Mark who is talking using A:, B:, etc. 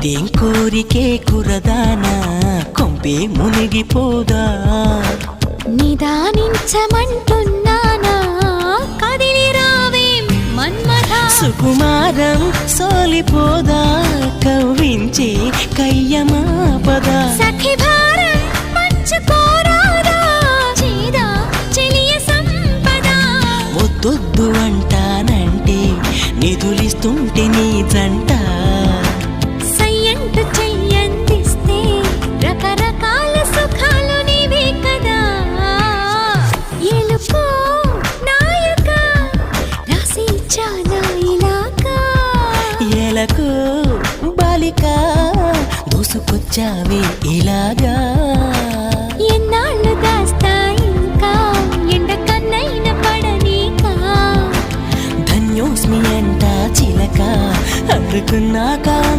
A: ఇదేం కోరికే కురదానా కొంపే మునిగిపోదా
B: నిదానించమంటున్నానా కదిలి రావేం మన్మథా
A: సుకుమారం సోలిపోదా కవ్వించే కయ్యమాపదా
B: సఖి భారం పంచుకోరాదా చేదా చెలియ సంపద
A: వద్దొద్దు అంటానంటే నిధులిస్తుంటే నీ జంట
B: సయ్యంటు చెయ్యందిస్తే రకరకాల సుఖాలు నీవే కదా ఎలుకో నాయక రాసి చాలా ఇలాగా
A: ఎలకు బాలిక దూసుకొచ్చావే ఇలాగా
B: ఎన్నాళ్ళు దాస్తా ఇంకా ఎండ కన్నైన పడనీకా
A: ధన్యోస్మి అంట చిలక అందుకున్నాక